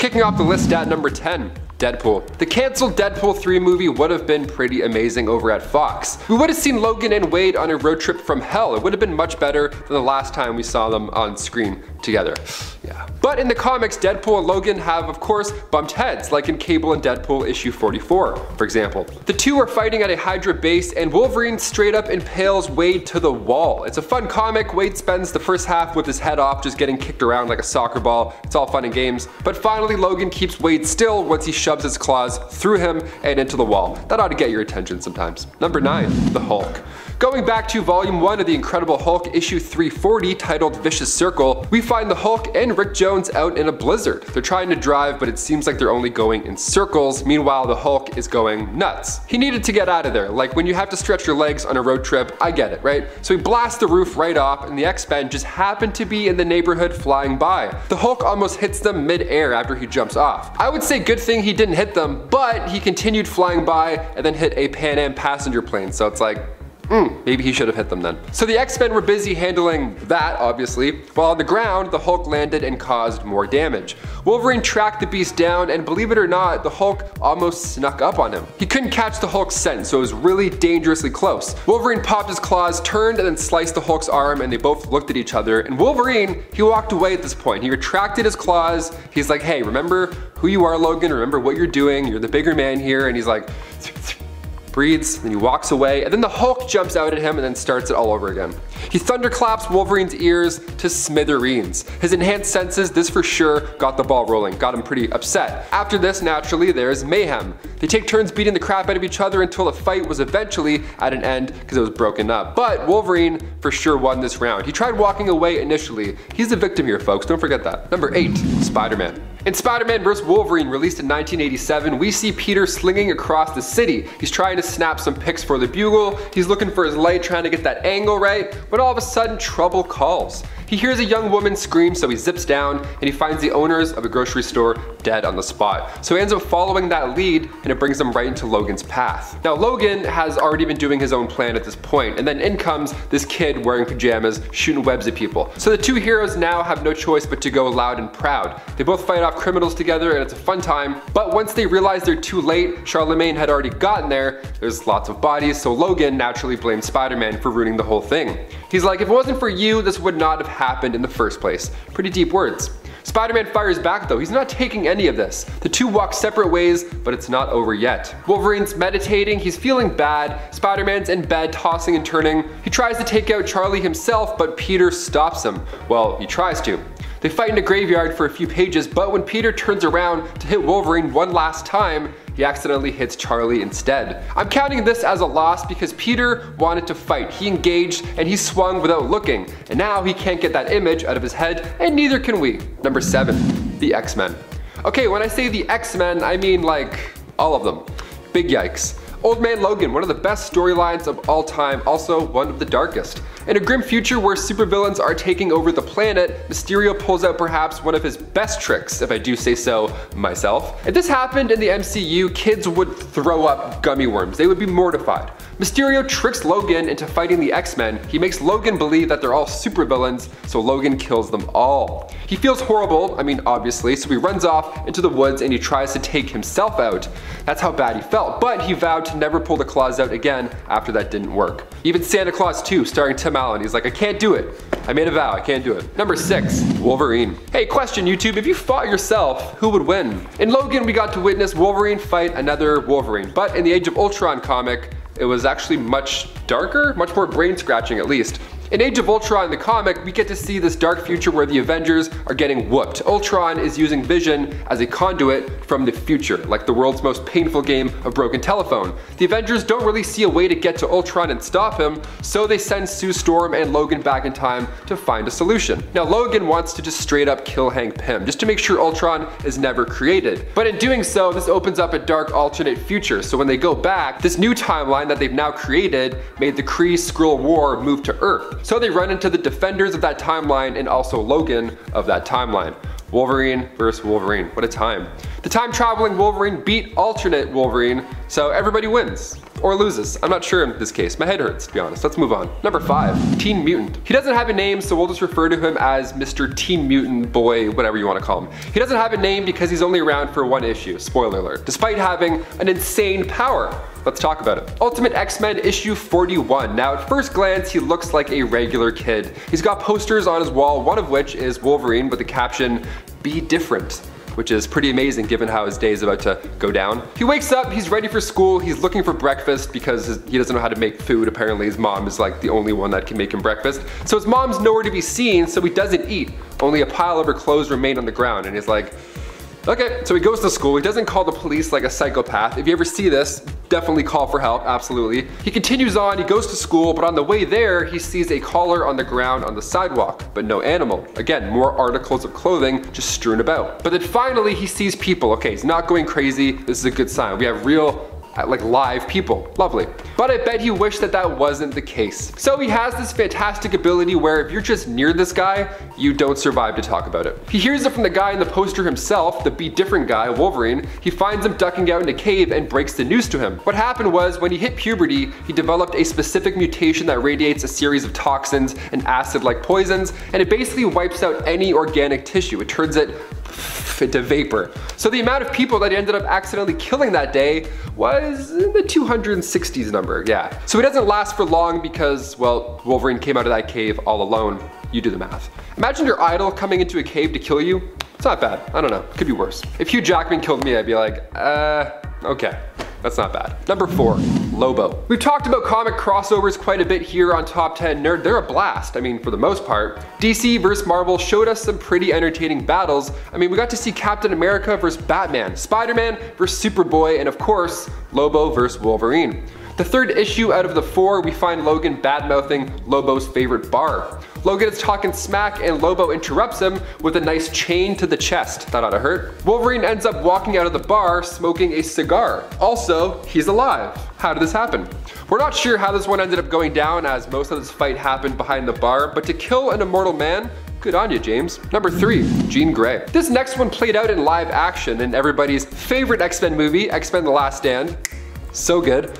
Kicking off the list at number 10. Deadpool. The cancelled Deadpool 3 movie would have been pretty amazing over at Fox. We would have seen Logan and Wade on a road trip from hell. It would have been much better than the last time we saw them on screen together. Yeah. But in the comics, Deadpool and Logan have, of course, bumped heads, like in Cable and Deadpool issue 44, for example. The two are fighting at a Hydra base, and Wolverine straight up impales Wade to the wall. It's a fun comic. Wade spends the first half with his head off, just getting kicked around like a soccer ball. It's all fun and games. But finally, Logan keeps Wade still once he shoves his claws through him and into the wall. That ought to get your attention sometimes. Number 9. The Hulk. Going back to volume 1 of the Incredible Hulk issue 340 titled Vicious Circle, we find the Hulk and Rick Jones out in a blizzard. They're trying to drive, but it seems like they're only going in circles. Meanwhile, the Hulk is going nuts. He needed to get out of there. Like when you have to stretch your legs on a road trip, I get it, right? So he blasts the roof right off, and the X-Men just happen to be in the neighborhood flying by. The Hulk almost hits them mid-air after he jumps off. I would say good thing he didn't hit them, but he continued flying by and then hit a Pan Am passenger plane, so it's like, maybe he should have hit them then. So the X-Men were busy handling that, obviously, while on the ground, the Hulk landed and caused more damage. Wolverine tracked the beast down, and believe it or not, the Hulk almost snuck up on him. He couldn't catch the Hulk's scent, so it was really dangerously close. Wolverine popped his claws, turned, and then sliced the Hulk's arm, and they both looked at each other. And Wolverine, he walked away at this point. He retracted his claws. He's like, hey, remember who you are, Logan? Remember what you're doing. You're the bigger man here. And he's like, breathes, then he walks away, and then the Hulk jumps out at him and then starts it all over again. He thunderclaps Wolverine's ears to smithereens. His enhanced senses, this for sure, got the ball rolling, got him pretty upset. After this, naturally, there's mayhem. They take turns beating the crap out of each other until the fight was eventually at an end because it was broken up. But Wolverine for sure won this round. He tried walking away initially. He's the victim here, folks, don't forget that. Number 8, Spider-Man. In Spider-Man vs. Wolverine, released in 1987, we see Peter slinging across the city. He's trying to snap some pics for the Bugle. He's looking for his light, trying to get that angle right, but all of a sudden, trouble calls. He hears a young woman scream, so he zips down and he finds the owners of a grocery store dead on the spot. So he ends up following that lead, and it brings him right into Logan's path. Now Logan has already been doing his own plan at this point, and then in comes this kid wearing pajamas, shooting webs at people. So the two heroes now have no choice but to go loud and proud. They both fight off criminals together, and it's a fun time. But once they realize they're too late, Charlemagne had already gotten there. There's lots of bodies, so Logan naturally blames Spider-Man for ruining the whole thing. He's like, if it wasn't for you, this would not have happened in the first place. Pretty deep words. Spider-Man fires back though. He's not taking any of this. The two walk separate ways, but it's not over yet. Wolverine's meditating, he's feeling bad. Spider-Man's in bed, tossing and turning. He tries to take out Charlie himself, but Peter stops him. Well, he tries to. They fight in a graveyard for a few pages, but when Peter turns around to hit Wolverine one last time, he accidentally hits Charlie instead. I'm counting this as a loss because Peter wanted to fight. He engaged and he swung without looking, and now he can't get that image out of his head, and neither can we. Number 7, the X-Men. Okay, when I say the X-Men, I mean like all of them. Big yikes. Old Man Logan, one of the best storylines of all time, also one of the darkest. In a grim future where supervillains are taking over the planet, Mysterio pulls out perhaps one of his best tricks, if I do say so myself. If this happened in the MCU, kids would throw up gummy worms. They would be mortified. Mysterio tricks Logan into fighting the X-Men. He makes Logan believe that they're all supervillains, so Logan kills them all. He feels horrible, I mean obviously, so he runs off into the woods and he tries to take himself out. That's how bad he felt, but he vowed to never pull the claws out again after that didn't work. Even Santa Claus 2, starring Tim Allen, he's like, I can't do it. I made a vow, I can't do it. Number 6, Wolverine. Hey, question YouTube, if you fought yourself, who would win? In Logan, we got to witness Wolverine fight another Wolverine, but in the Age of Ultron comic, it was actually much darker, much more brain scratching at least. In Age of Ultron, the comic, we get to see this dark future where the Avengers are getting whooped. Ultron is using Vision as a conduit from the future, like the world's most painful game of broken telephone. The Avengers don't really see a way to get to Ultron and stop him, so they send Sue Storm and Logan back in time to find a solution. Now Logan wants to just straight up kill Hank Pym, just to make sure Ultron is never created. But in doing so, this opens up a dark alternate future, so when they go back, this new timeline that they've now created made the Kree-Skrull War move to Earth. So they run into the defenders of that timeline and also Logan of that timeline. Wolverine versus Wolverine, what a time. The time-traveling Wolverine beat alternate Wolverine, So everybody wins. Or loses. I'm not sure in this case. My head hurts, to be honest. Let's move on. Number 5, Teen Mutant. He doesn't have a name, so we'll just refer to him as Mr. Teen Mutant Boy, whatever you want to call him. He doesn't have a name because he's only around for one issue, spoiler alert, despite having an insane power. Let's talk about it. Ultimate X-Men issue 41. Now at first glance, he looks like a regular kid. He's got posters on his wall, one of which is Wolverine with the caption, "Be different," which is pretty amazing given how his day is about to go down. He wakes up, he's ready for school, he's looking for breakfast because he doesn't know how to make food. Apparently his mom is like the only one that can make him breakfast. So his mom's nowhere to be seen, so he doesn't eat. Only a pile of her clothes remain on the ground, and he's like, okay, so he goes to school. He doesn't call the police like a psychopath. If you ever see this, definitely call for help, absolutely. He continues on, he goes to school, but on the way there, he sees a collar on the ground on the sidewalk, but no animal. Again, more articles of clothing just strewn about. But then finally, he sees people. Okay, he's not going crazy. This is a good sign. We have real, like live people. Lovely. But I bet he wished that that wasn't the case. So he has this fantastic ability where if you're just near this guy, you don't survive to talk about it. He hears it from the guy in the poster himself, the Be Different guy, Wolverine. He finds him ducking out in a cave and breaks the news to him. What happened was when he hit puberty, he developed a specific mutation that radiates a series of toxins and acid-like poisons, and it basically wipes out any organic tissue. It turns it into vapor. So the amount of people that he ended up accidentally killing that day was in the 260s number, yeah. So he doesn't last for long because, well, Wolverine came out of that cave all alone. You do the math. Imagine your idol coming into a cave to kill you. It's not bad. I don't know. Could be worse. If Hugh Jackman killed me, I'd be like, okay. That's not bad. Number 4, Lobo. We've talked about comic crossovers quite a bit here on Top 10 Nerd. They're a blast, I mean, for the most part. DC vs. Marvel showed us some pretty entertaining battles. I mean, we got to see Captain America vs. Batman, Spider-Man vs. Superboy, and of course, Lobo vs. Wolverine. The third issue out of the 4, we find Logan bad-mouthing Lobo's favorite bar. Logan is talking smack and Lobo interrupts him with a nice chain to the chest. That ought to hurt. Wolverine ends up walking out of the bar smoking a cigar. Also, he's alive. How did this happen? We're not sure how this one ended up going down as most of this fight happened behind the bar, but to kill an immortal man, good on you, James. Number 3, Jean Grey. This next one played out in live action in everybody's favorite X-Men movie, X-Men The Last Stand. So good.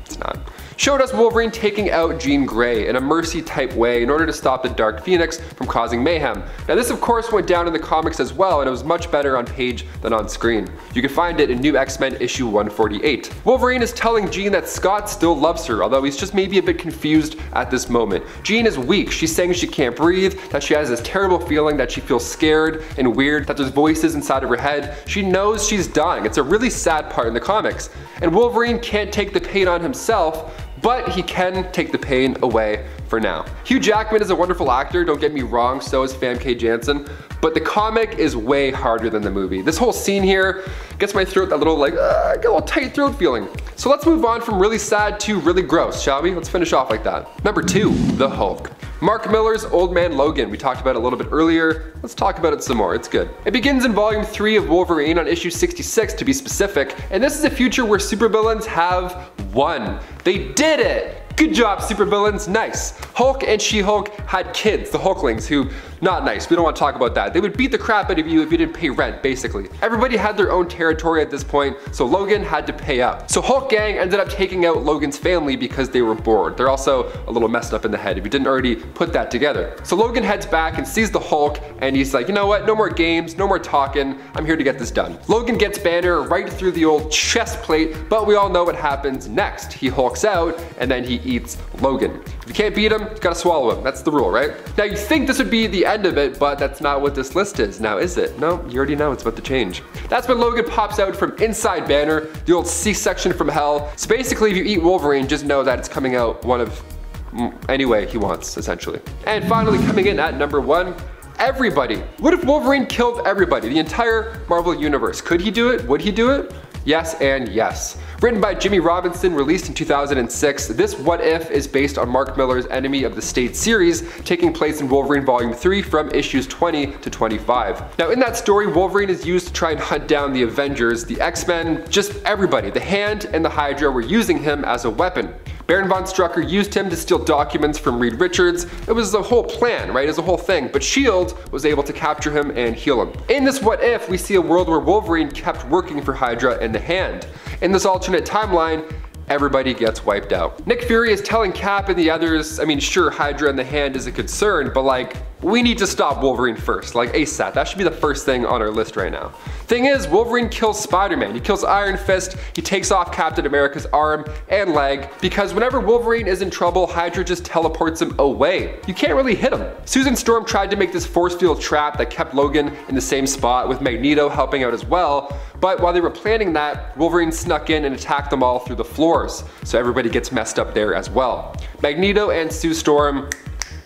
It's not. Showed us Wolverine taking out Jean Grey in a mercy type way in order to stop the Dark Phoenix from causing mayhem. Now this of course went down in the comics as well, and it was much better on page than on screen. You can find it in New X-Men issue 148. Wolverine is telling Jean that Scott still loves her, although he's just maybe a bit confused at this moment. Jean is weak. She's saying she can't breathe, that she has this terrible feeling that she feels scared and weird, that there's voices inside of her head. She knows she's dying. It's a really sad part in the comics. And Wolverine can't take the pain on himself, but he can take the pain away for now. Hugh Jackman is a wonderful actor, don't get me wrong, so is Famke Janssen, but the comic is way harder than the movie. This whole scene here gets my throat that little like, I get a little tight throat feeling. So let's move on from really sad to really gross, shall we? Let's finish off like that. Number 2, the Hulk. Mark Millar's Old Man Logan. We talked about it a little bit earlier. Let's talk about it some more, it's good. It begins in volume 3 of Wolverine on issue 66 to be specific, and this is a future where supervillains have won. They did it! Good job, supervillains, nice. Hulk and She-Hulk had kids, the Hulklings, who, not nice, we don't want to talk about that. They would beat the crap out of you if you didn't pay rent, basically. Everybody had their own territory at this point, so Logan had to pay up. So Hulk Gang ended up taking out Logan's family because they were bored. They're also a little messed up in the head if you didn't already put that together. So Logan heads back and sees the Hulk, and he's like, you know what, no more games, no more talking, I'm here to get this done. Logan gets Banner right through the old chest plate, but we all know what happens next. He hulks out, and then he eats Logan. If you can't beat him, you gotta swallow him. That's the rule, right? Now you think this would be the end of it, but that's not what this list is. Now is it? No, you already know it's about to change. That's when Logan pops out from inside Banner, the old C-section from hell. So basically if you eat Wolverine, just know that it's coming out one of any way he wants, essentially. And finally coming in at number 1, everybody. What if Wolverine killed everybody, the entire Marvel universe? Could he do it? Would he do it? Yes and yes. Written by Jimmy Robinson, released in 2006, this What If is based on Mark Millar's Enemy of the State series, taking place in Wolverine Volume 3 from issues 20 to 25. Now in that story, Wolverine is used to try and hunt down the Avengers, the X-Men, just everybody. The Hand and the Hydra were using him as a weapon. Baron von Strucker used him to steal documents from Reed Richards. It was the whole plan, right? It was a whole thing, but S.H.I.E.L.D. was able to capture him and heal him. In this what if, we see a world where Wolverine kept working for Hydra in the Hand. In this alternate timeline, everybody gets wiped out. Nick Fury is telling Cap and the others, I mean, sure, Hydra in the Hand is a concern, but like, we need to stop Wolverine first, like ASAP. That should be the first thing on our list right now. Thing is, Wolverine kills Spider-Man. He kills Iron Fist, he takes off Captain America's arm and leg, because whenever Wolverine is in trouble, Hydra just teleports him away. You can't really hit him. Susan Storm tried to make this force field trap that kept Logan in the same spot, with Magneto helping out as well, but while they were planning that, Wolverine snuck in and attacked them all through the floors, so everybody gets messed up there as well. Magneto and Sue Storm,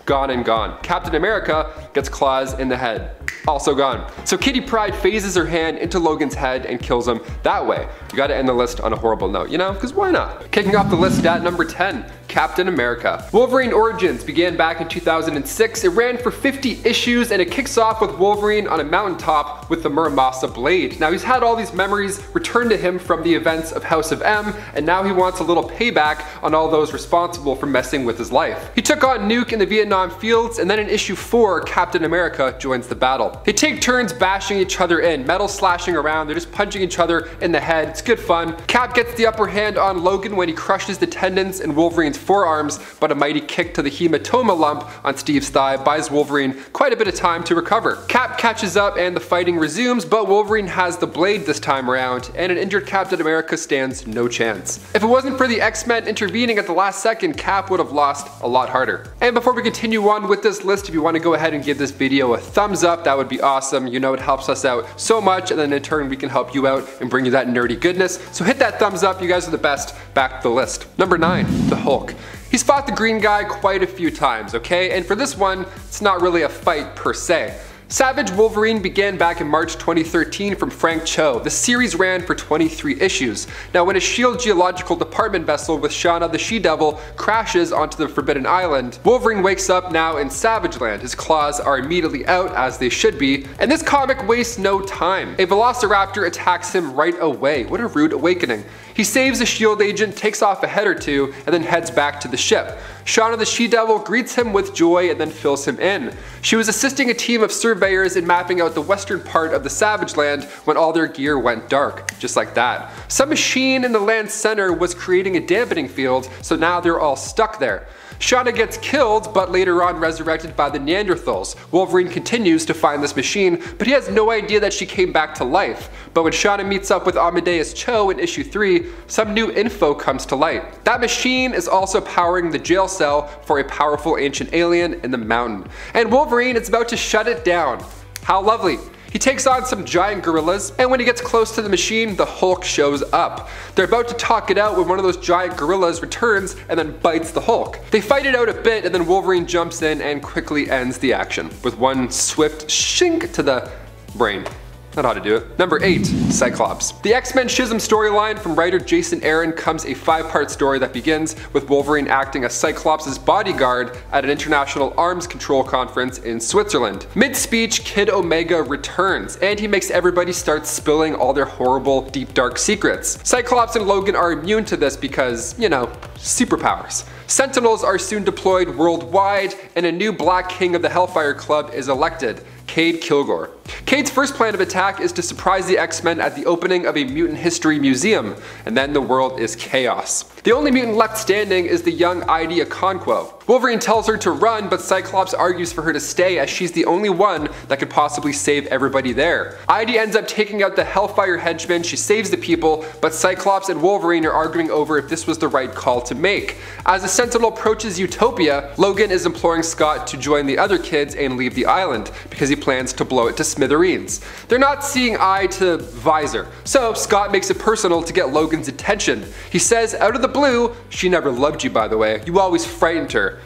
gone and gone. Captain America gets claws in the head. Also gone. So Kitty Pryde phases her hand into Logan's head and kills him that way. You gotta end the list on a horrible note, you know, because why not? Kicking off the list at number 10, Captain America. Wolverine Origins began back in 2006. It ran for 50 issues and it kicks off with Wolverine on a mountaintop with the Muramasa blade. Now he's had all these memories returned to him from the events of House of M, and now he wants a little payback on all those responsible for messing with his life. He took on Nuke in the Vietnam fields, and then in issue 4, Captain America joins the battle. They take turns bashing each other in, metal slashing around, they're just punching each other in the head. It's good fun. Cap gets the upper hand on Logan when he crushes the tendons in Wolverine's forearms, but a mighty kick to the hematoma lump on Steve's thigh buys Wolverine quite a bit of time to recover. Cap catches up and the fighting resumes, but Wolverine has the blade this time around, and an injured Captain America stands no chance. If it wasn't for the X-Men intervening at the last second, Cap would have lost a lot harder. And before we continue on with this list, if you want to go ahead and give this video a thumbs up, that would be awesome. You know, it helps us out so much, and then in turn we can help you out and bring you that nerdy goodness. So hit that thumbs up, you guys are the best. Back to the list. Number 9, the Hulk. He's fought the green guy quite a few times, okay? And for this one, it's not really a fight per se. Savage Wolverine began back in March 2013 from Frank Cho. The series ran for 23 issues. Now when a S.H.I.E.L.D. Geological Department vessel with Shauna the She-Devil crashes onto the Forbidden Island, Wolverine wakes up now in Savage Land. His claws are immediately out, as they should be, and this comic wastes no time. A Velociraptor attacks him right away. What a rude awakening. He saves a S.H.I.E.L.D. agent, takes off a head or two, and then heads back to the ship. Shauna the She-Devil greets him with joy and then fills him in. She was assisting a team of surveyors in mapping out the western part of the Savage Land when all their gear went dark, just like that. Some machine in the land's center was creating a dampening field, so now they're all stuck there. Shauna gets killed, but later on resurrected by the Neanderthals. Wolverine continues to find this machine, but he has no idea that she came back to life. But when Shauna meets up with Amadeus Cho in issue 3, some new info comes to light. That machine is also powering the jail cell for a powerful ancient alien in the mountain. And Wolverine is about to shut it down. How lovely. He takes on some giant gorillas, and when he gets close to the machine, the Hulk shows up. They're about to talk it out when one of those giant gorillas returns and then bites the Hulk. They fight it out a bit, and then Wolverine jumps in and quickly ends the action with one swift shink to the brain. That ought to do it. Number 8, Cyclops. The X-Men Schism storyline from writer Jason Aaron comes a 5-part story that begins with Wolverine acting as Cyclops' bodyguard at an international arms control conference in Switzerland. Mid-speech, Kid Omega returns, and he makes everybody start spilling all their horrible, deep, dark secrets. Cyclops and Logan are immune to this because, you know, superpowers. Sentinels are soon deployed worldwide, and a new Black King of the Hellfire Club is elected, Cade Kilgore. Cade's first plan of attack is to surprise the X-Men at the opening of a mutant history museum, and then the world is chaos. The only mutant left standing is the young Ida Okonkwo. Wolverine tells her to run, but Cyclops argues for her to stay as she's the only one that could possibly save everybody there. Ida ends up taking out the Hellfire henchmen, she saves the people, but Cyclops and Wolverine are arguing over if this was the right call to make. As the Sentinel approaches Utopia, Logan is imploring Scott to join the other kids and leave the island, because he plans to blow it to smithereens. They're not seeing eye to visor, so Scott makes it personal to get Logan's attention. He says, out of the blue, "She never loved you, by the way. You always frightened her."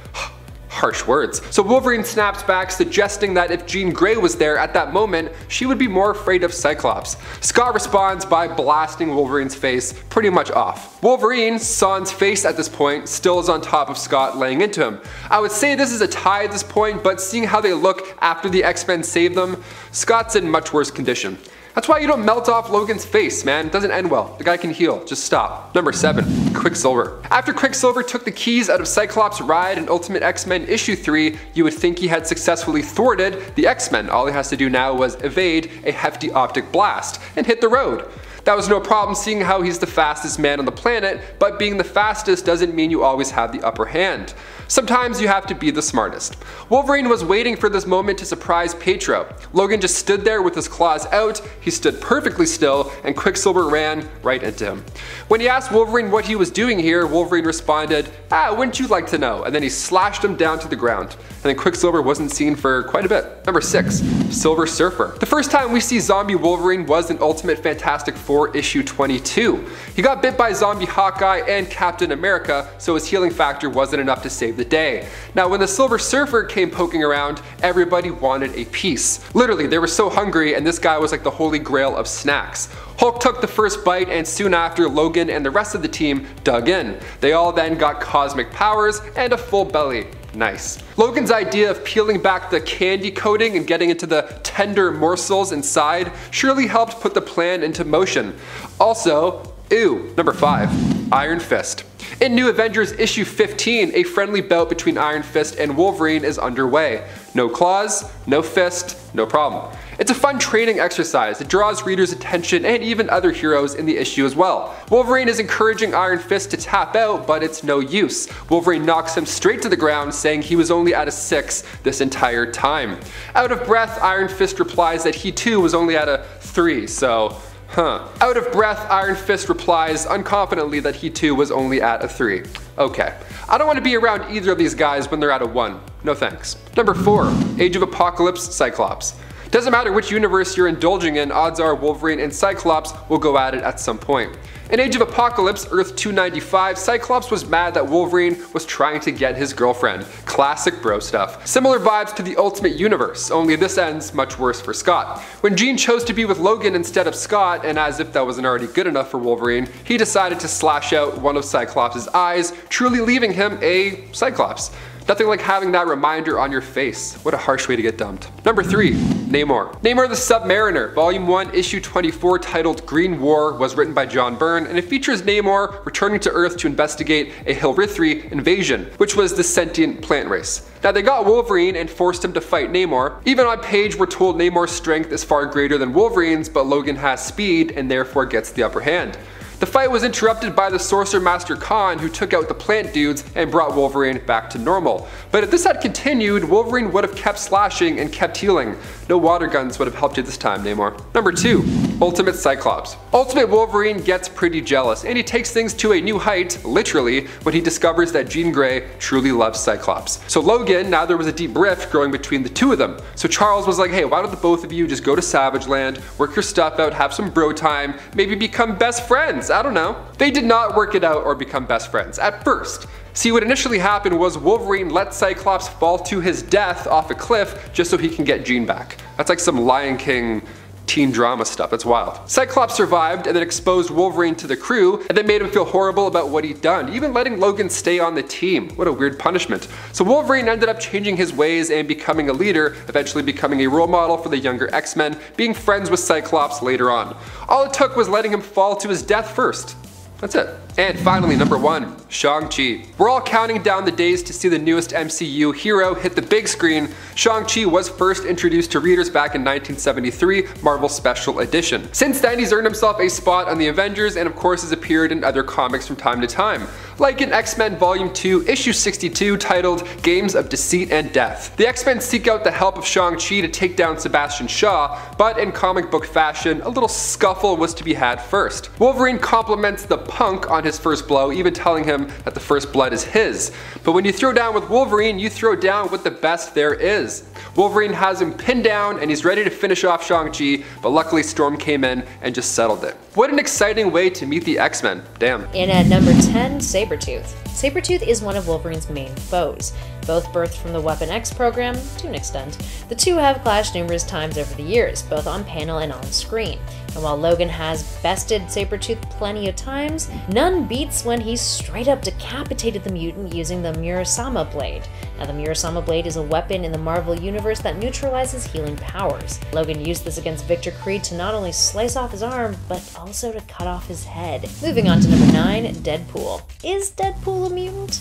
Harsh words. So Wolverine snaps back, suggesting that if Jean Grey was there at that moment, she would be more afraid of Cyclops. Scott responds by blasting Wolverine's face pretty much off. Wolverine, sans face at this point, still is on top of Scott, laying into him. I would say this is a tie at this point, but seeing how they look after the X-Men save them, Scott's in much worse condition. That's why you don't melt off Logan's face, man. It doesn't end well. The guy can heal. Just stop. Number 7. Quicksilver. After Quicksilver took the keys out of Cyclops' ride in Ultimate X-Men issue 3, you would think he had successfully thwarted the X-Men. All he has to do now was evade a hefty optic blast and hit the road. That was no problem seeing how he's the fastest man on the planet, but being the fastest doesn't mean you always have the upper hand. Sometimes you have to be the smartest. Wolverine was waiting for this moment to surprise Pietro. Logan just stood there with his claws out, he stood perfectly still, and Quicksilver ran right into him. When he asked Wolverine what he was doing here, Wolverine responded, wouldn't you like to know? And then he slashed him down to the ground. And then Quicksilver wasn't seen for quite a bit. Number 6. Silver Surfer. The first time we see zombie Wolverine was in Ultimate Fantastic Four issue 22. He got bit by zombie Hawkeye and Captain America, so his healing factor wasn't enough to save the day. Now when the Silver Surfer came poking around, everybody wanted a piece. Literally, they were so hungry, and this guy was like the holy grail of snacks. Hulk took the first bite, and soon after, Logan and the rest of the team dug in. They all then got cosmic powers and a full belly. Nice. Logan's idea of peeling back the candy coating and getting into the tender morsels inside surely helped put the plan into motion. Also, ew. Number 5. Iron Fist. In New Avengers issue 15, a friendly bout between Iron Fist and Wolverine is underway. No claws, no fist, no problem. It's a fun training exercise. It draws readers' attention and even other heroes in the issue as well. Wolverine is encouraging Iron Fist to tap out, but it's no use. Wolverine knocks him straight to the ground, saying he was only at a 6 this entire time. Out of breath, Iron Fist replies that he too was only at a 3, so Out of breath, Iron Fist replies unconfidently that he too was only at a 3. Okay. I don't want to be around either of these guys when they're at a 1. No thanks. Number 4. Age of Apocalypse Cyclops. Doesn't matter which universe you're indulging in, odds are Wolverine and Cyclops will go at it at some point. In Age of Apocalypse, Earth 295, Cyclops was mad that Wolverine was trying to get his girlfriend. Classic bro stuff. Similar vibes to the Ultimate Universe, only this ends much worse for Scott. When Jean chose to be with Logan instead of Scott, and as if that wasn't already good enough for Wolverine, he decided to slash out one of Cyclops' eyes, truly leaving him a Cyclops. Nothing like having that reminder on your face. What a harsh way to get dumped. Number 3. Namor. Namor the Submariner, Volume 1, Issue 24, titled Green War, was written by John Byrne, and it features Namor returning to Earth to investigate a HELLFIRE invasion, which was the sentient plant race. Now they got Wolverine and forced him to fight Namor. Even on page we're told Namor's strength is far greater than Wolverine's, but Logan has speed and therefore gets the upper hand. The fight was interrupted by the Sorcerer Master Khan, who took out the plant dudes and brought Wolverine back to normal. But if this had continued, Wolverine would have kept slashing and kept healing. No water guns would have helped you this time, Namor. Number 2. Ultimate Cyclops. Ultimate Wolverine gets pretty jealous, and he takes things to a new height, literally, when he discovers that Jean Grey truly loves Cyclops. So Logan, now there was a deep rift growing between the two of them. So Charles was like, hey, why don't the both of you just go to Savage Land, work your stuff out, have some bro time, maybe become best friends? I don't know. They did not work it out or become best friends at first. See, what initially happened was Wolverine let Cyclops fall to his death off a cliff just so he can get Jean back. That's like some Lion King teen drama stuff. That's wild. Cyclops survived and then exposed Wolverine to the crew and then made him feel horrible about what he'd done, even letting Logan stay on the team. What a weird punishment. So Wolverine ended up changing his ways and becoming a leader, eventually becoming a role model for the younger X-Men, being friends with Cyclops later on. All it took was letting him fall to his death first. That's it. And finally, number 1, Shang-Chi. We're all counting down the days to see the newest MCU hero hit the big screen. Shang-Chi was first introduced to readers back in 1973, Marvel Special Edition. Since then, he's earned himself a spot on the Avengers and of course has appeared in other comics from time to time, like in X-Men Volume 2, Issue 62, titled Games of Deceit and Death. The X-Men seek out the help of Shang-Chi to take down Sebastian Shaw, but in comic book fashion, a little scuffle was to be had first. Wolverine compliments the punk on his first blow, even telling him that the first blood is his. But when you throw down with Wolverine, you throw down with the best there is. Wolverine has him pinned down and he's ready to finish off Shang-Chi, but luckily Storm came in and just settled it. What an exciting way to meet the X-Men. Damn. And at number 10, Sabretooth. Sabretooth is one of Wolverine's main foes. Both birthed from the Weapon X program, to an extent, the two have clashed numerous times over the years, both on panel and on screen. And while Logan has bested Sabretooth plenty of times, none beats when he straight up decapitated the mutant using the Murasama blade. Now, the Murasama Blade is a weapon in the Marvel Universe that neutralizes healing powers. Logan used this against Victor Creed to not only slice off his arm, but also to cut off his head. Moving on to number 9, Deadpool. Is Deadpool a mutant?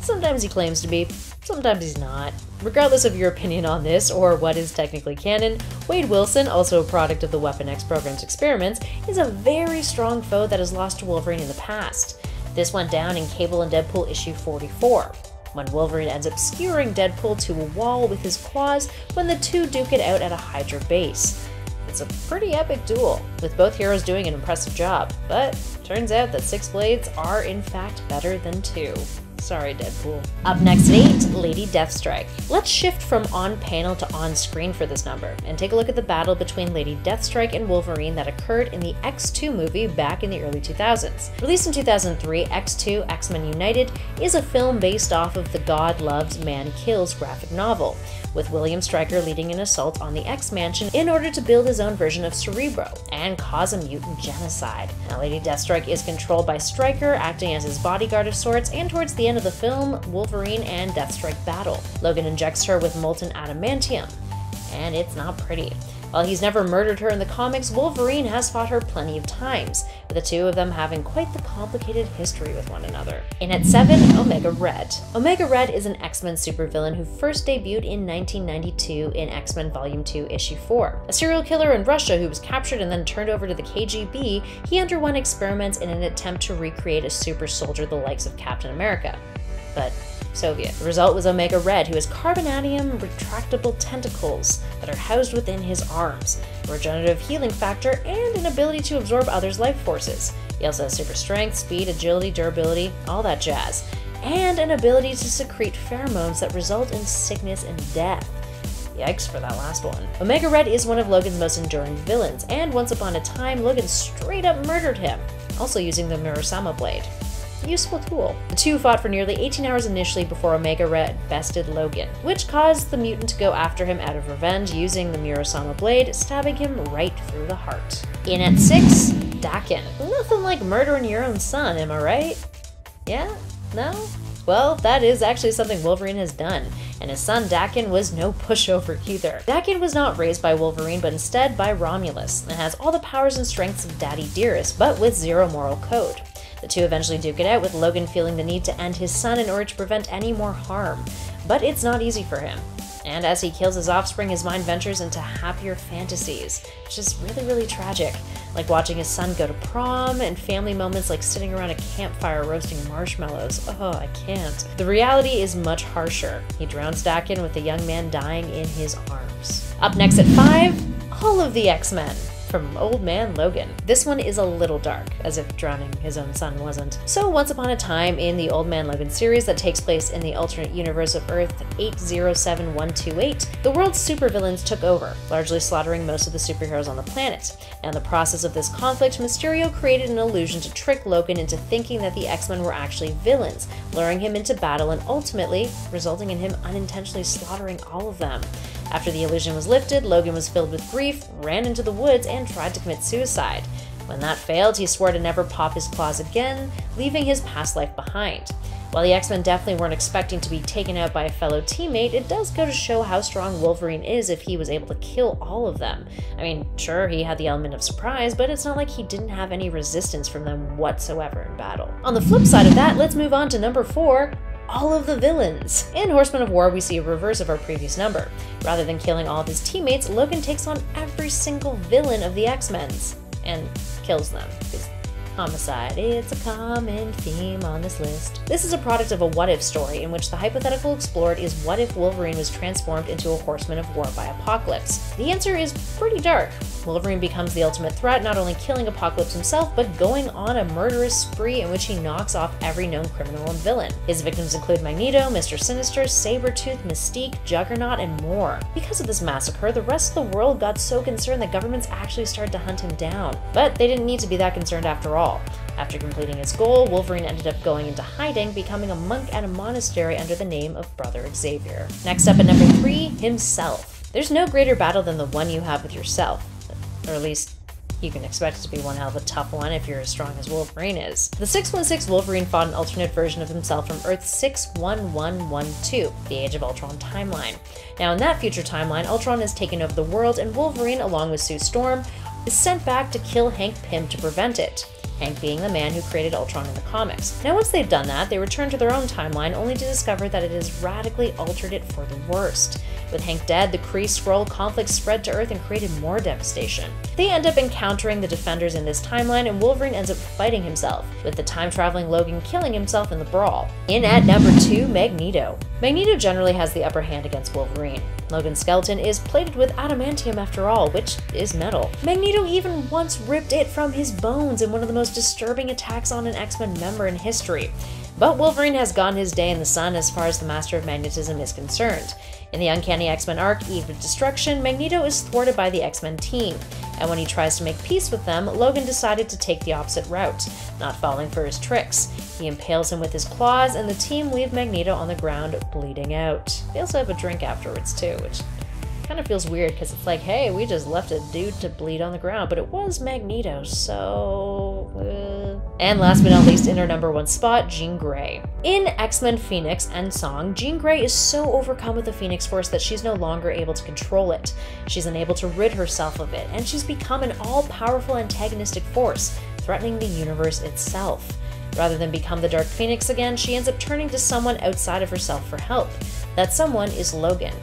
Sometimes he claims to be, sometimes he's not. Regardless of your opinion on this, or what is technically canon, Wade Wilson, also a product of the Weapon X program's experiments, is a very strong foe that has lost to Wolverine in the past. This went down in Cable and Deadpool issue 44. When Wolverine ends up skewering Deadpool to a wall with his claws when the two duke it out at a Hydra base. It's a pretty epic duel, with both heroes doing an impressive job, but turns out that 6 blades are in fact better than 2. Sorry, Deadpool. Up next at 8, Lady Deathstrike. Let's shift from on-panel to on-screen for this number, and take a look at the battle between Lady Deathstrike and Wolverine that occurred in the X2 movie back in the early 2000s. Released in 2003, X2 X-Men United is a film based off of the God Loves, Man Kills graphic novel, with William Stryker leading an assault on the X-Mansion in order to build his own version of Cerebro and cause a mutant genocide. Now, Lady Deathstrike is controlled by Stryker, acting as his bodyguard of sorts, and towards the end of the film, Wolverine and Deathstrike battle. Logan injects her with molten adamantium, and it's not pretty. While he's never murdered her in the comics, Wolverine has fought her plenty of times, with the two of them having quite the complicated history with one another. In at 7, Omega Red. Omega Red is an X-Men supervillain who first debuted in 1992 in X-Men Volume 2, Issue 4. A serial killer in Russia who was captured and then turned over to the KGB, he underwent experiments in an attempt to recreate a super soldier the likes of Captain America, but Soviet. The result was Omega Red, who has carbonadium retractable tentacles that are housed within his arms, a regenerative healing factor, and an ability to absorb others' life forces. He also has super strength, speed, agility, durability, all that jazz, and an ability to secrete pheromones that result in sickness and death. Yikes for that last one. Omega Red is one of Logan's most enduring villains, and once upon a time, Logan straight up murdered him, also using the Murasama Blade. Useful tool. The two fought for nearly 18 hours initially before Omega Red bested Logan, which caused the mutant to go after him out of revenge using the Murasama Blade, stabbing him right through the heart. In at 6, Daken. Nothing like murdering your own son, am I right? Yeah? No? Well, that is actually something Wolverine has done, and his son Daken was no pushover either. Daken was not raised by Wolverine, but instead by Romulus, and has all the powers and strengths of Daddy Dearest, but with zero moral code. The two eventually duke it out, with Logan feeling the need to end his son in order to prevent any more harm. But it's not easy for him. And as he kills his offspring, his mind ventures into happier fantasies, which is really tragic. Like watching his son go to prom, and family moments like sitting around a campfire roasting marshmallows. Oh, I can't. The reality is much harsher. He drowns Daken with the young man dying in his arms. Up next at 5, all of the X-Men. From Old Man Logan. This one is a little dark, as if drowning his own son wasn't. So once upon a time in the Old Man Logan series that takes place in the alternate universe of Earth 807128, the world's supervillains took over, largely slaughtering most of the superheroes on the planet. And in the process of this conflict, Mysterio created an illusion to trick Logan into thinking that the X-Men were actually villains, luring him into battle and ultimately resulting in him unintentionally slaughtering all of them. After the illusion was lifted, Logan was filled with grief, ran into the woods, and tried to commit suicide. When that failed, he swore to never pop his claws again, leaving his past life behind. While the X-Men definitely weren't expecting to be taken out by a fellow teammate, it does go to show how strong Wolverine is if he was able to kill all of them. I mean, sure, he had the element of surprise, but it's not like he didn't have any resistance from them whatsoever in battle. On the flip side of that, let's move on to number 4, all of the villains. In Horsemen of War, we see a reverse of our previous number. Rather than killing all of his teammates, Logan takes on every single villain of the X-Men's and kills them. Homicide, it's a common theme on this list. This is a product of a what-if story in which the hypothetical explored is what if Wolverine was transformed into a Horseman of War by Apocalypse? The answer is pretty dark. Wolverine becomes the ultimate threat, not only killing Apocalypse himself, but going on a murderous spree in which he knocks off every known criminal and villain. His victims include Magneto, Mr. Sinister, Sabretooth, Mystique, Juggernaut, and more. Because of this massacre, the rest of the world got so concerned that governments actually started to hunt him down. But they didn't need to be that concerned after all. After completing his goal, Wolverine ended up going into hiding, becoming a monk at a monastery under the name of Brother Xavier. Next up at number 3, himself. There's no greater battle than the one you have with yourself. Or at least, You can expect it to be one hell of a tough one if you're as strong as Wolverine is. The 616 Wolverine fought an alternate version of himself from Earth 61112, the Age of Ultron timeline. Now in that future timeline, Ultron has taken over the world, and Wolverine, along with Sue Storm, is sent back to kill Hank Pym to prevent it. Hank being the man who created Ultron in the comics. Now once they've done that, they return to their own timeline only to discover that it has radically altered it for the worst. With Hank dead, the Kree-Skrull conflict spread to Earth and created more devastation. They end up encountering the Defenders in this timeline, and Wolverine ends up fighting himself, with the time-traveling Logan killing himself in the brawl. In at number 2, Magneto. Magneto generally has the upper hand against Wolverine. Logan's skeleton is plated with adamantium after all, which is metal. Magneto even once ripped it from his bones in one of the most disturbing attacks on an X-Men member in history. But Wolverine has gotten his day in the sun as far as the Master of Magnetism is concerned. In the Uncanny X-Men arc, Eve of Destruction, Magneto is thwarted by the X-Men team, and when he tries to make peace with them, Logan decided to take the opposite route, not falling for his tricks. He impales him with his claws, and the team leave Magneto on the ground, bleeding out. They also have a drink afterwards too, which kind of feels weird because it's like, hey, we just left a dude to bleed on the ground, but it was Magneto, so... And last but not least, in our number 1 spot, Jean Grey. In X-Men Phoenix and Song, Jean Grey is so overcome with the Phoenix Force that she's no longer able to control it. She's unable to rid herself of it, and she's become an all-powerful antagonistic force, threatening the universe itself. Rather than become the Dark Phoenix again, she ends up turning to someone outside of herself for help. That someone is Logan.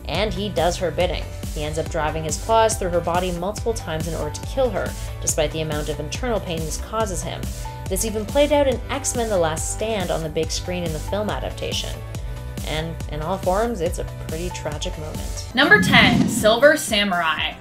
And he does her bidding. He ends up driving his claws through her body multiple times in order to kill her, despite the amount of internal pain this causes him. This even played out in X-Men The Last Stand on the big screen in the film adaptation. And in all forms, it's a pretty tragic moment. Number 10, Silver Samurai.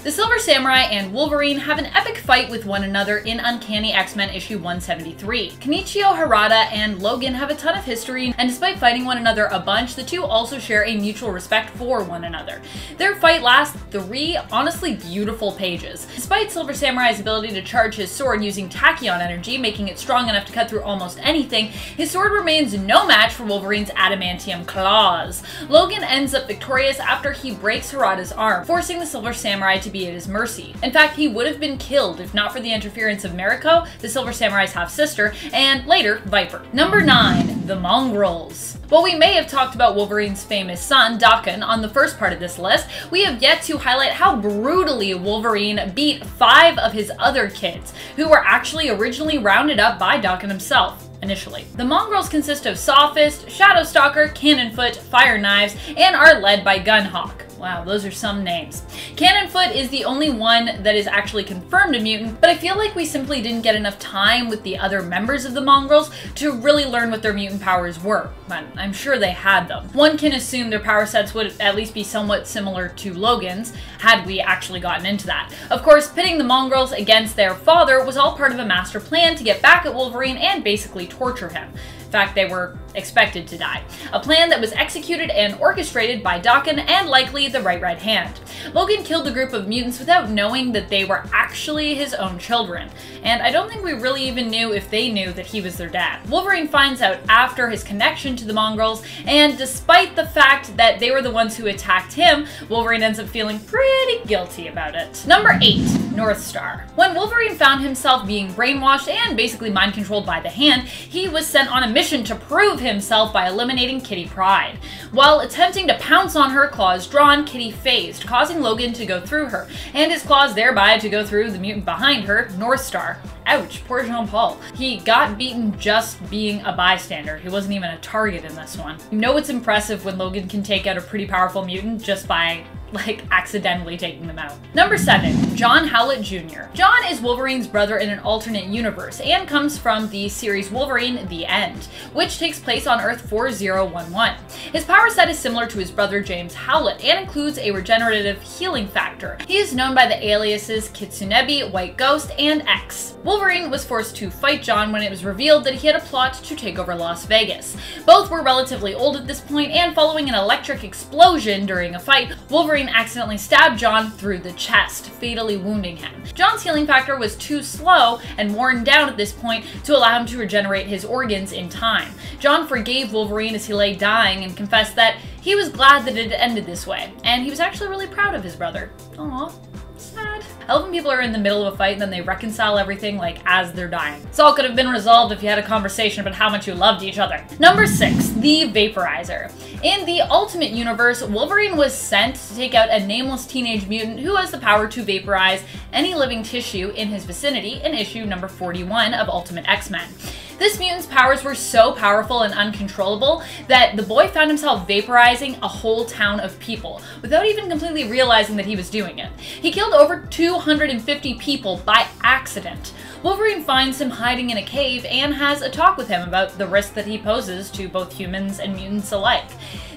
The Silver Samurai and Wolverine have an epic fight with one another in Uncanny X-Men issue 173. Kenichio Harada and Logan have a ton of history, and despite fighting one another a bunch, the two also share a mutual respect for one another. Their fight lasts 3 honestly beautiful pages. Despite Silver Samurai's ability to charge his sword using tachyon energy, making it strong enough to cut through almost anything, his sword remains no match for Wolverine's adamantium claws. Logan ends up victorious after he breaks Harada's arm, forcing the Silver Samurai to be at his mercy. In fact, he would have been killed if not for the interference of Mariko, the Silver Samurai's half-sister, and later, Viper. Number 9, the Mongrels. While we may have talked about Wolverine's famous son, Daken, on the first part of this list, we have yet to highlight how brutally Wolverine beat 5 of his other kids, who were actually originally rounded up by Daken himself. Initially. The Mongrels consist of Sophist, Shadowstalker, Cannonfoot, Fire Knives, and are led by Gunhawk. Wow, those are some names. Cannonfoot is the only one that is actually confirmed a mutant, but I feel like we simply didn't get enough time with the other members of the Mongrels to really learn what their mutant powers were, but I'm sure they had them. One can assume their power sets would at least be somewhat similar to Logan's, had we actually gotten into that. Of course, pitting the Mongrels against their father was all part of a master plan to get back at Wolverine and basically torture him. In fact, they were expected to die. A plan that was executed and orchestrated by Daken and likely the right hand. Logan killed the group of mutants without knowing that they were actually his own children, and I don't think we really even knew if they knew that he was their dad. Wolverine finds out after his connection to the Mongrels, and despite the fact that they were the ones who attacked him, Wolverine ends up feeling pretty guilty about it. Number 8, NORTHSTAR. When Wolverine found himself being brainwashed and basically mind controlled by the Hand, he was sent on a mission to prove himself by eliminating Kitty Pryde. While attempting to pounce on her, claws drawn, Kitty phased, causing Logan to go through her, and his claws thereby to go through the mutant behind her, NORTHSTAR. Ouch, poor Jean-Paul. He got beaten just being a bystander. He wasn't even a target in this one. You know it's impressive when Logan can take out a pretty powerful mutant just by accidentally taking them out. Number 7, John Howlett Jr. John is Wolverine's brother in an alternate universe and comes from the series Wolverine: The End, which takes place on Earth 4011. His power set is similar to his brother James Howlett and includes a regenerative healing factor. He is known by the aliases Kitsunebi, White Ghost, and X. Wolverine was forced to fight John when it was revealed that he had a plot to take over Las Vegas. Both were relatively old at this point, and following an electric explosion during a fight, Wolverine accidentally stabbed John through the chest, fatally wounding him. John's healing factor was too slow and worn down at this point to allow him to regenerate his organs in time. John forgave Wolverine as he lay dying and confessed that he was glad that it had ended this way, and he was actually really proud of his brother. Aww. Sad. I love when people are in the middle of a fight and then they reconcile everything like as they're dying. This all could have been resolved if you had a conversation about how much you loved each other. Number 6, the Vaporizer. In the Ultimate Universe, Wolverine was sent to take out a nameless teenage mutant who has the power to vaporize any living tissue in his vicinity in issue number 41 of Ultimate X-Men. This mutant's powers were so powerful and uncontrollable that the boy found himself vaporizing a whole town of people without even completely realizing that he was doing it. He killed over 250 people by accident. Wolverine finds him hiding in a cave and has a talk with him about the risk that he poses to both humans and mutants alike.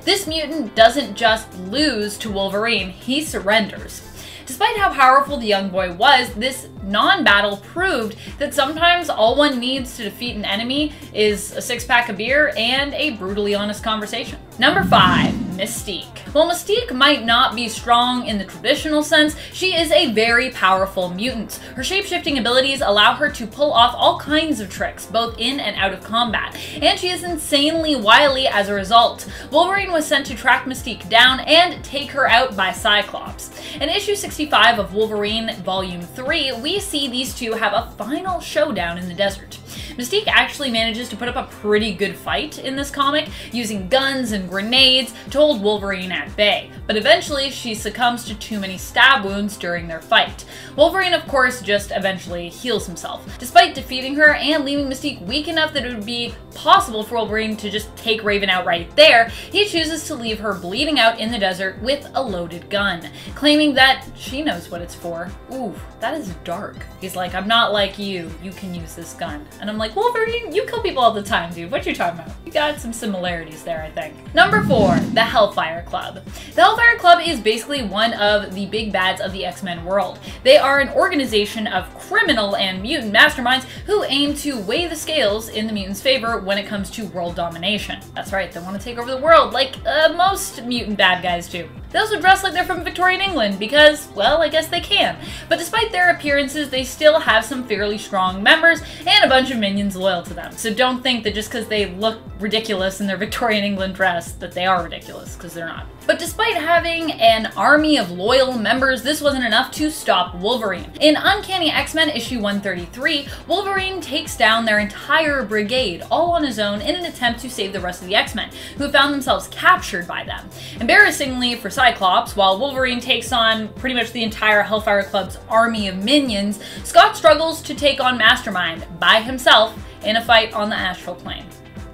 This mutant doesn't just lose to Wolverine, he surrenders. Despite how powerful the young boy was, this non-battle proved that sometimes all one needs to defeat an enemy is a 6-pack of beer and a brutally honest conversation. Number 5, Mystique. While Mystique might not be strong in the traditional sense, she is a very powerful mutant. Her shape-shifting abilities allow her to pull off all kinds of tricks, both in and out of combat, and she is insanely wily as a result. Wolverine was sent to track Mystique down and take her out by Cyclops. In issue 65 of Wolverine Volume 3, we see these two have a final showdown in the desert. Mystique actually manages to put up a pretty good fight in this comic, using guns and grenades to hold Wolverine at bay, but eventually she succumbs to too many stab wounds during their fight. Wolverine, of course, just eventually heals himself. Despite defeating her and leaving Mystique weak enough that it would be possible for Wolverine to just take Raven out right there, he chooses to leave her bleeding out in the desert with a loaded gun, claiming that she knows what it's for. Ooh, that is dark. He's like, I'm not like you can use this gun. And I'm like, Wolverine, you kill people all the time, dude. What you talking about? You got some similarities there, I think. Number 4, the HELLFIRE Club. The HELLFIRE Club is basically one of the big bads of the X-Men world. They are an organization of criminal and mutant masterminds who aim to weigh the scales in the mutants' favor when it comes to world domination. That's right, they want to take over the world like most mutant bad guys do. They also dress like they're from Victorian England because, well, I guess they can. But despite their appearances, they still have some fairly strong members and a bunch of minions loyal to them. So don't think that just because they look ridiculous in their Victorian England dress that they are ridiculous, because they're not. But despite having an army of loyal members, this wasn't enough to stop Wolverine. In Uncanny X-Men issue 133, Wolverine takes down their entire brigade, all on his own, in an attempt to save the rest of the X-Men, who found themselves captured by them. Embarrassingly for Cyclops, while Wolverine takes on pretty much the entire HELLFIRE Club's army of minions, Scott struggles to take on Mastermind by himself in a fight on the astral plane.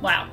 Wow.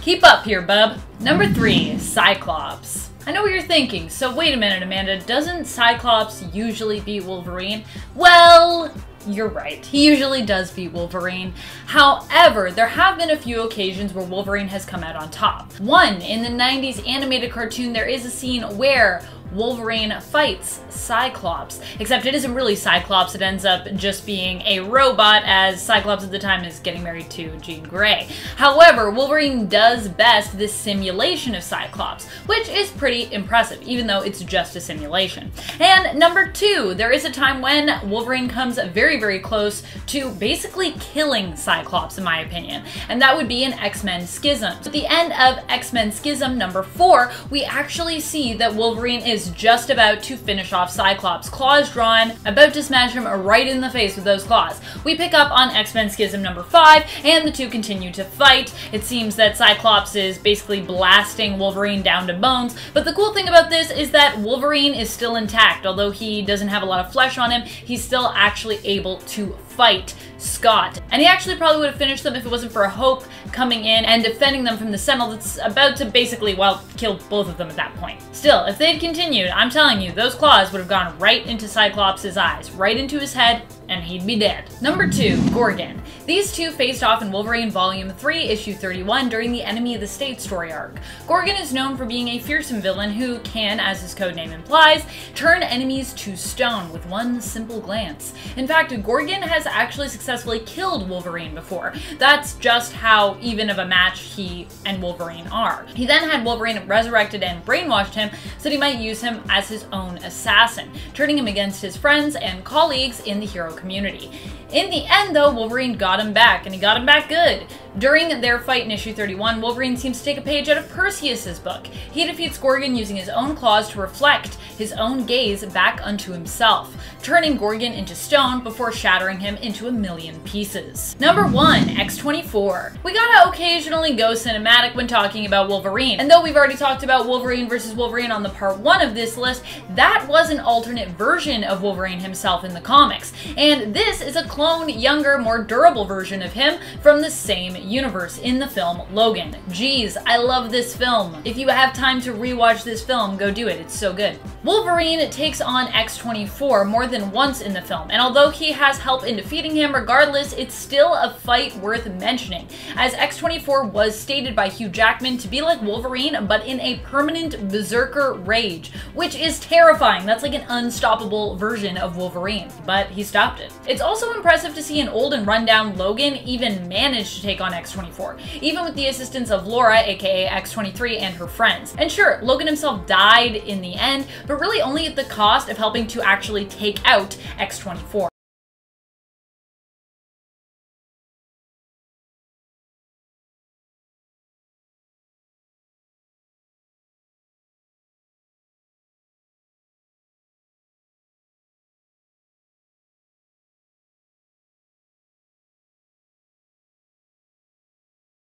Keep up here, bub. Number 3, Cyclops. I know what you're thinking, so wait a minute, Amanda, doesn't Cyclops usually beat Wolverine? Well, you're right, he usually does beat Wolverine. However, there have been a few occasions where Wolverine has come out on top. One, in the 90s animated cartoon, there is a scene where Wolverine fights Cyclops, except it isn't really Cyclops, it ends up just being a robot, as Cyclops at the time is getting married to Jean Grey. However, Wolverine does best this simulation of Cyclops, which is pretty impressive, even though it's just a simulation. And number 2, there is a time when Wolverine comes very, very close to basically killing Cyclops, in my opinion, and that would be in X-Men Schism. At the end of X-Men Schism number 4, we actually see that Wolverine is just about to finish off Cyclops, claws drawn, about to smash him right in the face with those claws. We pick up on X-Men Schism number 5, and the two continue to fight. It seems that Cyclops is basically blasting Wolverine down to bones, but the cool thing about this is that Wolverine is still intact. Although he doesn't have a lot of flesh on him, he's still actually able to fight Scott. And he actually probably would have finished them if it wasn't for Hope coming in and defending them from the Sentinel that's about to basically, well, kill both of them at that point. Still, if they'd continued, I'm telling you, those claws would have gone right into Cyclops' eyes, right into his head, and he'd be dead. Number 2, Gorgon. These two faced off in Wolverine Volume 3, Issue 31 during the Enemy of the State story arc. Gorgon is known for being a fearsome villain who can, as his codename implies, turn enemies to stone with one simple glance. In fact, Gorgon has actually successfully killed Wolverine before. That's just how even of a match he and Wolverine are. He then had Wolverine resurrected and brainwashed him so that he might use him as his own assassin, turning him against his friends and colleagues in the hero community. In the end, though, Wolverine got him back, and he got him back good. During their fight in issue 31, Wolverine seems to take a page out of Perseus's book. He defeats Gorgon using his own claws to reflect his own gaze back unto himself, turning Gorgon into stone before shattering him into a million pieces. Number 1, X-24. We gotta occasionally go cinematic when talking about Wolverine, and though we've already talked about Wolverine vs. Wolverine on the part 1 of this list, that was an alternate version of Wolverine himself in the comics, and this is a clone, younger, more durable version of him from the same universe in the film Logan. Geez, I love this film. If you have time to rewatch this film, go do it, it's so good. Wolverine takes on X-24 more than once in the film, and although he has help in defeating him, regardless, it's still a fight worth mentioning, as X-24 was stated by Hugh Jackman to be like Wolverine, but in a permanent berserker rage, which is terrifying. That's like an unstoppable version of Wolverine, but he stopped it. It's also impressive to see an old and rundown Logan even manage to take on X-24, even with the assistance of Laura, aka X-23, and her friends. And sure, Logan himself died in the end, but really only at the cost of helping to actually take out X-24.